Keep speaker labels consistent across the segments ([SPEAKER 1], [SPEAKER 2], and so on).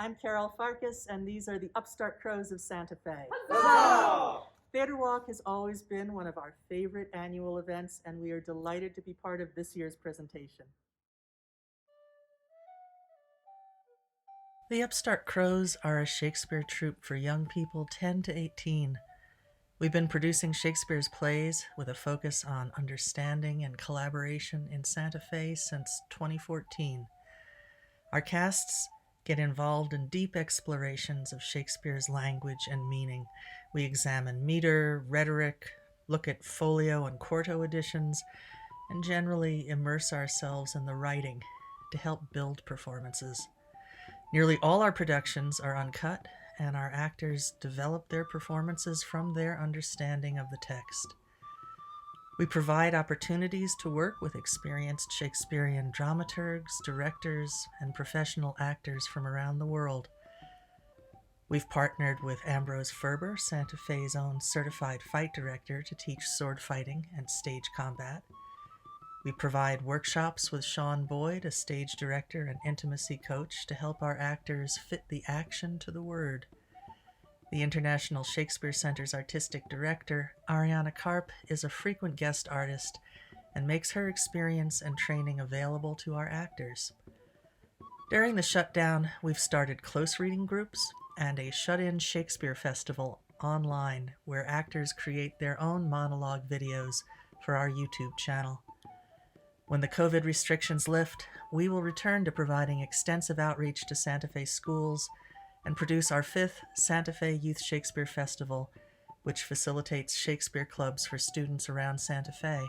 [SPEAKER 1] I'm Carol Farkas, and these are the Upstart Crows of Santa Fe.
[SPEAKER 2] Huzzah!
[SPEAKER 1] Theater Walk has always been one of our favorite annual events, and we are delighted to be part of this year's presentation. The Upstart Crows are a Shakespeare troupe for young people 10 to 18. We've been producing Shakespeare's plays with a focus on understanding and collaboration in Santa Fe since 2014. Our casts get involved in deep explorations of Shakespeare's language and meaning. We examine meter, rhetoric, look at folio and quarto editions, and generally immerse ourselves in the writing to help build performances. Nearly all our productions are uncut, and our actors develop their performances from their understanding of the text. We provide opportunities to work with experienced Shakespearean dramaturgs, directors, and professional actors from around the world. We've partnered with Ambrose Ferber, Santa Fe's own certified fight director, to teach sword fighting and stage combat. We provide workshops with Sean Boyd, a stage director and intimacy coach, to help our actors fit the action to the word. The International Shakespeare Center's artistic director, Ariana Karp, is a frequent guest artist and makes her experience and training available to our actors. During the shutdown, we've started close reading groups and a shut-in Shakespeare festival online where actors create their own monologue videos for our YouTube channel. When the COVID restrictions lift, we will return to providing extensive outreach to Santa Fe schools and produce our 5th Santa Fe Youth Shakespeare Festival, which facilitates Shakespeare clubs for students around Santa Fe.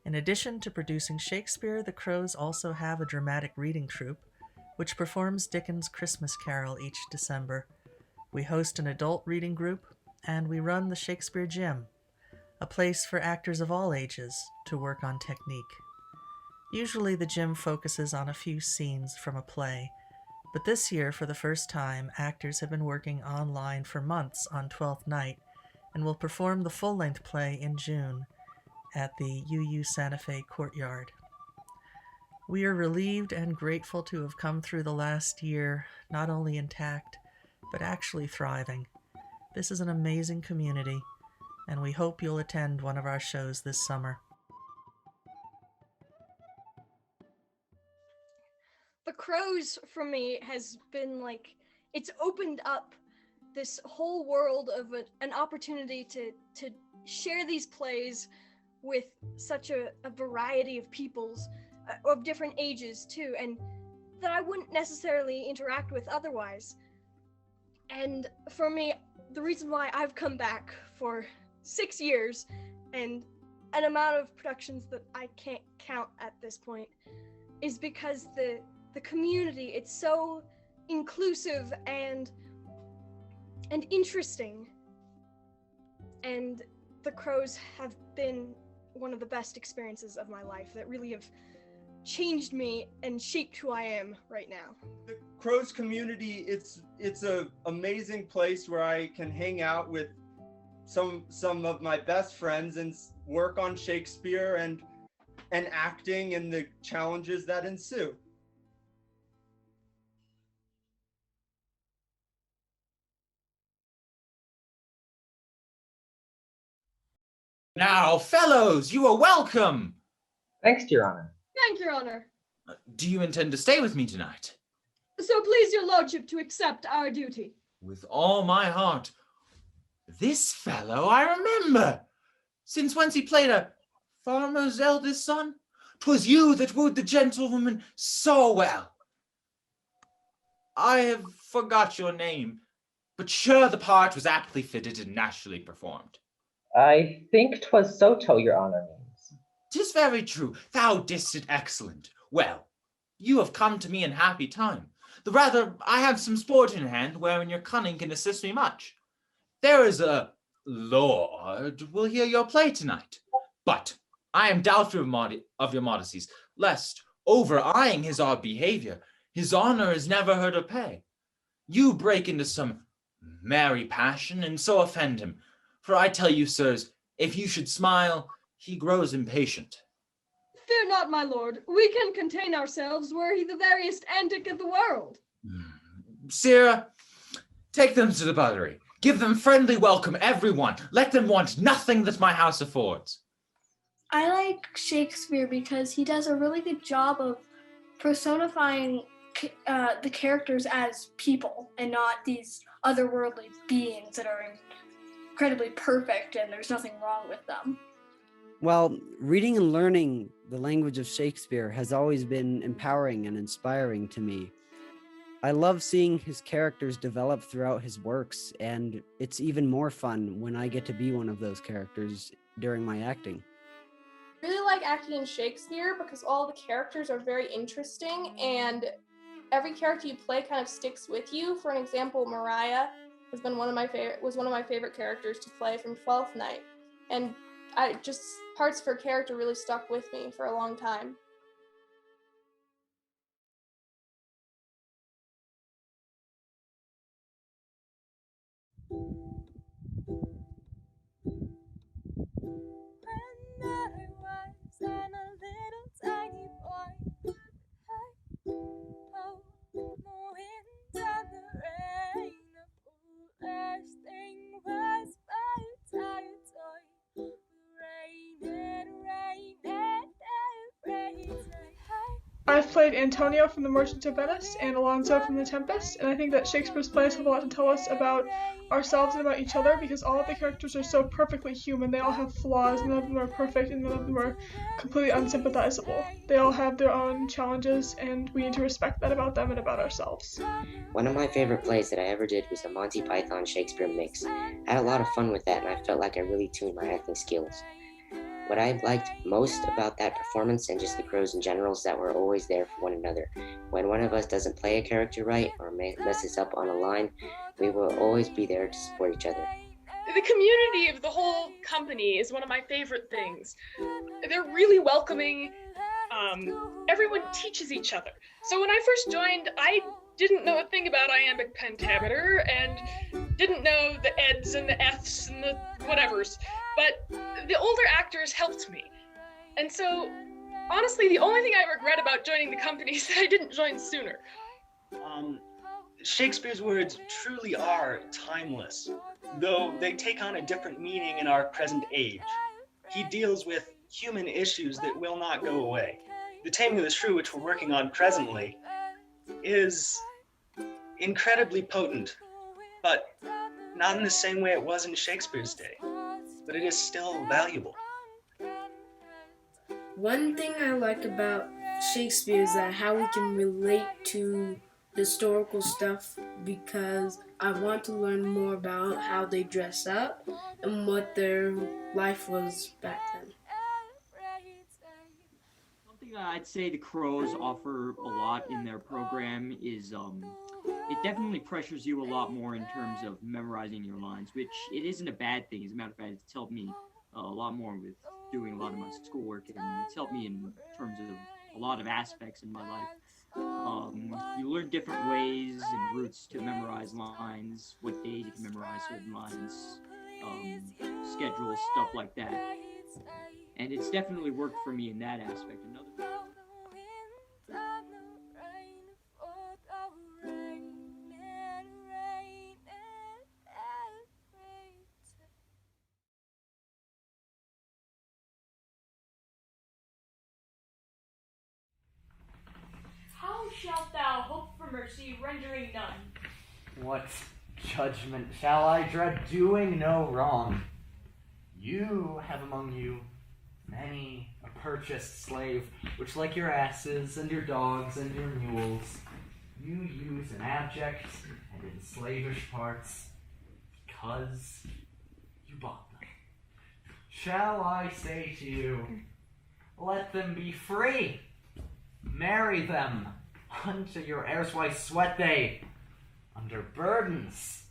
[SPEAKER 1] In addition to producing Shakespeare, the Crows also have a dramatic reading troupe, which performs Dickens' Christmas Carol each December. We host an adult reading group, and we run the Shakespeare Gym, a place for actors of all ages to work on technique. Usually the gym focuses on a few scenes from a play, but this year, for the first time, actors have been working online for months on Twelfth Night and will perform the full-length play in June at the UU Santa Fe Courtyard. We are relieved and grateful to have come through the last year not only intact, but actually thriving. This is an amazing community, and we hope you'll attend one of our shows this summer.
[SPEAKER 3] The Crows for me has been like, it's opened up this whole world of an opportunity to share these plays with such a variety of peoples of different ages too, and that I wouldn't necessarily interact with otherwise. And for me, the reason why I've come back for 6 years and an amount of productions that I can't count at this point is because the community, it's so inclusive and interesting, and the Crows have been one of the best experiences of my life that really have changed me and shaped who I am right now.
[SPEAKER 2] The Crows community, it's a amazing place where I can hang out with some of my best friends and work on Shakespeare and acting and the challenges that ensue.
[SPEAKER 4] Now, fellows, you are welcome.
[SPEAKER 5] Thanks, Your Honor.
[SPEAKER 3] Thank your honor.
[SPEAKER 4] Do you intend to stay with me tonight?
[SPEAKER 3] So please your lordship to accept our duty.
[SPEAKER 4] With all my heart. This fellow I remember. Since whence he played a farmer's eldest son? 'Twas you that wooed the gentlewoman so well. I have forgot your name, but sure the part was aptly fitted and naturally performed.
[SPEAKER 5] I think 'twas Soto, Your Honor means.
[SPEAKER 4] 'Tis very true, thou didst it excellent. Well, you have come to me in happy time. The rather, I have some sport in hand wherein your cunning can assist me much. There is a lord will hear your play tonight, but I am doubtful of your modesties, lest, over-eyeing his odd behavior, his honor is never heard of pay. You break into some merry passion, and so offend him. For I tell you, sirs, if you should smile, he grows impatient.
[SPEAKER 3] Fear not, my lord. We can contain ourselves were he the veriest antic of the world.
[SPEAKER 4] Sierra, take them to the buttery. Give them friendly welcome, everyone. Let them want nothing that my house affords.
[SPEAKER 6] I like Shakespeare because he does a really good job of personifying the characters as people and not these otherworldly beings that are incredibly perfect and there's nothing wrong with them.
[SPEAKER 7] Well, reading and learning the language of Shakespeare has always been empowering and inspiring to me. I love seeing his characters develop throughout his works, and it's even more fun when I get to be one of those characters during my acting.
[SPEAKER 8] I really like acting in Shakespeare because all the characters are very interesting and every character you play kind of sticks with you. For an example, Mariah was one of my favorite characters to play from Twelfth Night, and parts of her character really stuck with me for a long time.
[SPEAKER 9] I've played Antonio from The Merchant of Venice and Alonso from The Tempest, and I think that Shakespeare's plays have a lot to tell us about ourselves and about each other because all of the characters are so perfectly human. They all have flaws, none of them are perfect, and none of them are completely unsympathizable. They all have their own challenges, and we need to respect that about them and about ourselves.
[SPEAKER 10] One of my favorite plays that I ever did was a Monty Python Shakespeare mix. I had a lot of fun with that, and I felt like I really tuned my acting skills. What I liked most about that performance and just the Crows in general is that we're always there for one another. When one of us doesn't play a character right or messes up on a line, we will always be there to support each other.
[SPEAKER 11] The community of the whole company is one of my favorite things. They're really welcoming. Everyone teaches each other. So when I first joined, I didn't know a thing about iambic pentameter and didn't know the eds and the f's and the whatevers, but the older actors helped me. And so honestly, the only thing I regret about joining the company is that I didn't join sooner.
[SPEAKER 12] Shakespeare's words truly are timeless, though they take on a different meaning in our present age. He deals with human issues that will not go away. The Taming of the Shrew, which we're working on presently, is incredibly potent, but not in the same way it was in Shakespeare's day. But it is still valuable.
[SPEAKER 13] One thing I like about Shakespeare is that how we can relate to historical stuff, because I want to learn more about how they dress up and what their life was back then.
[SPEAKER 14] Something that I'd say the Crows offer a lot in their program is it definitely pressures you a lot more in terms of memorizing your lines, which it isn't a bad thing. As a matter of fact, it's helped me a lot more with doing a lot of my schoolwork, and it's helped me in terms of a lot of aspects in my life. You learn different ways and routes to memorize lines, what days you can memorize certain lines, schedules, stuff like that. And it's definitely worked for me in that aspect.
[SPEAKER 15] How shalt thou hope for mercy, rendering none?
[SPEAKER 16] What judgment shall I dread, doing no wrong? You have among you many a purchased slave, which like your asses and your dogs and your mules, you use in abject and in slavish parts, because you bought them. Shall I say to you, let them be free? Marry them unto your heirswife sweat they, under burdens.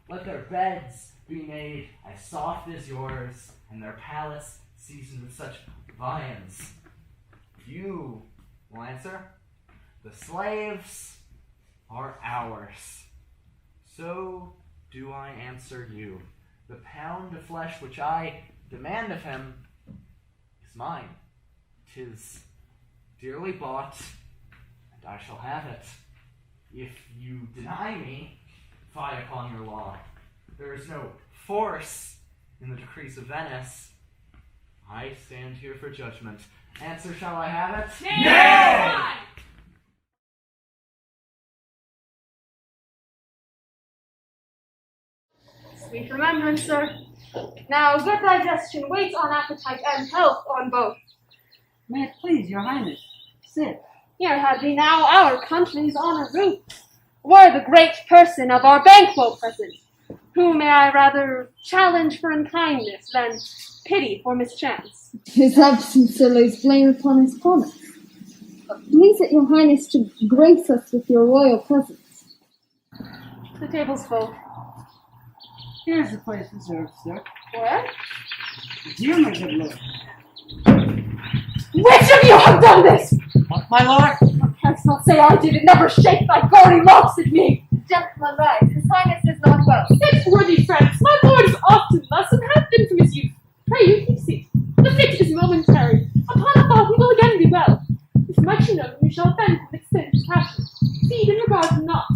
[SPEAKER 16] Let their beds be made as soft as yours, and their palace seasoned with such viands. You will answer, the slaves are ours. So do I answer you. The pound of flesh which I demand of him is mine. 'Tis dearly bought, and I shall have it. If you deny me, fie upon your law. There is no force in the decrees of Venice. I stand here for judgment. Answer, shall I have it?
[SPEAKER 15] Nay!
[SPEAKER 17] Sweet remembrance, sir. Now, good digestion waits on appetite and health on both.
[SPEAKER 18] May it please your highness, sit.
[SPEAKER 17] Here have we now our country's honor root. Were the great person of our banquo present, who may I rather challenge for unkindness than pity for mischance?
[SPEAKER 19] His absence lays blame upon his promise. Please it your highness to grace us with your royal presence.
[SPEAKER 17] The table's full.
[SPEAKER 18] Here's the place reserved, sir.
[SPEAKER 17] Where?
[SPEAKER 18] Dear my good lord.
[SPEAKER 17] Which of you have done this?
[SPEAKER 18] What, my lord?
[SPEAKER 17] Thou canst not say I did it. Never shake thy gaudy locks at me.
[SPEAKER 20] Gentlemen, rise. His highness is not well.
[SPEAKER 17] Sit, worthy friends. My lord is often thus, and hath been from his youth. Pray you keep seat. The fit is momentary. Upon a thought he will again be well. If much you know, you shall offend him, extend his passion. Feed and regard him not.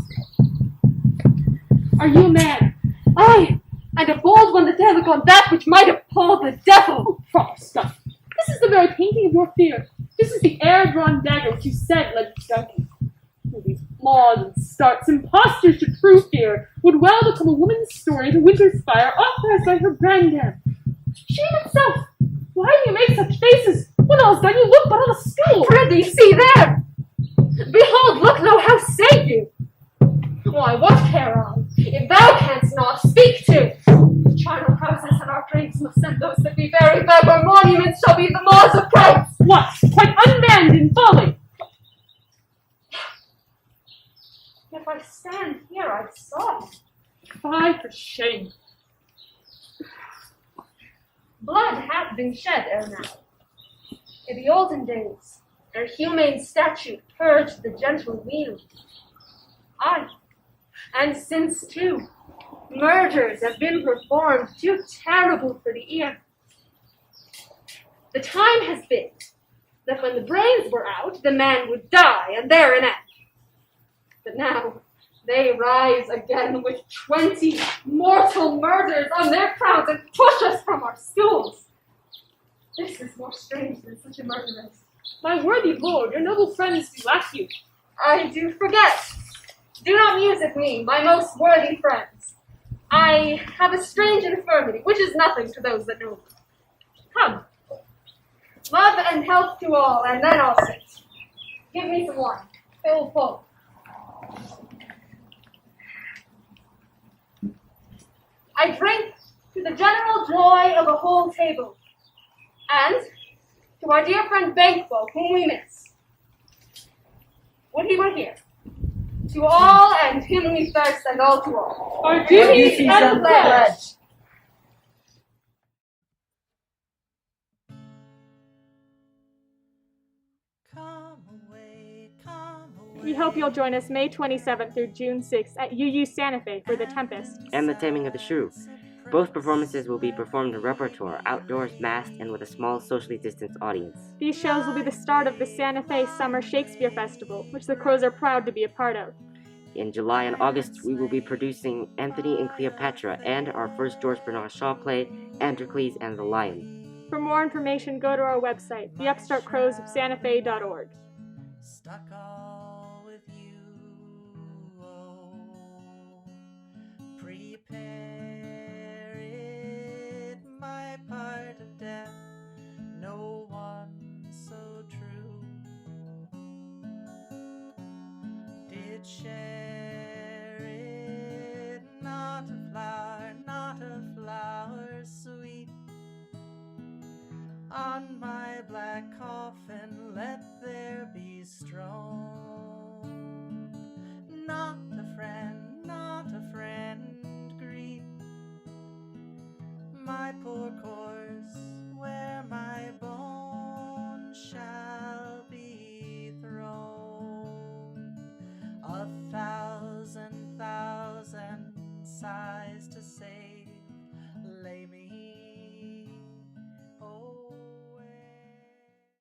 [SPEAKER 17] Are you a man? Aye, and a bold one to dare look on that which might appall the devil. Oh, proper stuff. This is the very painting of your fear. This is the air-drawn dagger which you said led to Duncan. These flaws and starts, impostors to true fear, would well become a woman's story to winter's fire, authorized by her granddam. Shame itself! Why do you make such faces? When all's done, you look but on a stool. Prithee, see there! Behold, look now, how say you? Why, what care I? If thou canst not, speak to. The charnel houses and our trades must send those that we bury beg, our monuments shall be the maws of crowds. What? Quite unmanned in folly. If I stand here, I saw. Fie for shame. Blood hath been shed ere now. In the olden days, ere humane statute purged the gentle weal. Aye, and since too, murders have been performed too terrible for the ear. The time has been that when the brains were out, the man would die, and there an end. But now, they rise again with 20 mortal murders on their crowns and push us from our stools. This is more strange than such a murder is. My worthy lord, your noble friends do lack you. I do forget. Do not muse at me, my most worthy friends. I have a strange infirmity, which is nothing to those that know me. Come. Love and health to all, and then I'll sit. Give me some wine. Fill full. I drink to the general joy of a whole table, and to our dear friend Banquo, whom we miss. Would he were here. To all and him we thirst, and all to all. Our duties and pledge.
[SPEAKER 21] We hope you'll join us May 27th through June 6th at UU Santa Fe for The Tempest
[SPEAKER 10] and The Taming of the Shrew. Both performances will be performed in repertoire, outdoors, masked, and with a small socially distanced audience.
[SPEAKER 21] These shows will be the start of the Santa Fe Summer Shakespeare Festival, which the Crows are proud to be a part of.
[SPEAKER 10] In July and August, we will be producing Anthony and Cleopatra and our first George Bernard Shaw play, Androcles and the Lion.
[SPEAKER 21] For more information, go to our website, the Upstart Crows of SantaFe.org.
[SPEAKER 1] Stuck all with you, oh, prepare it, my part of death, no one so true did share it, not a flower sweet, on my black card.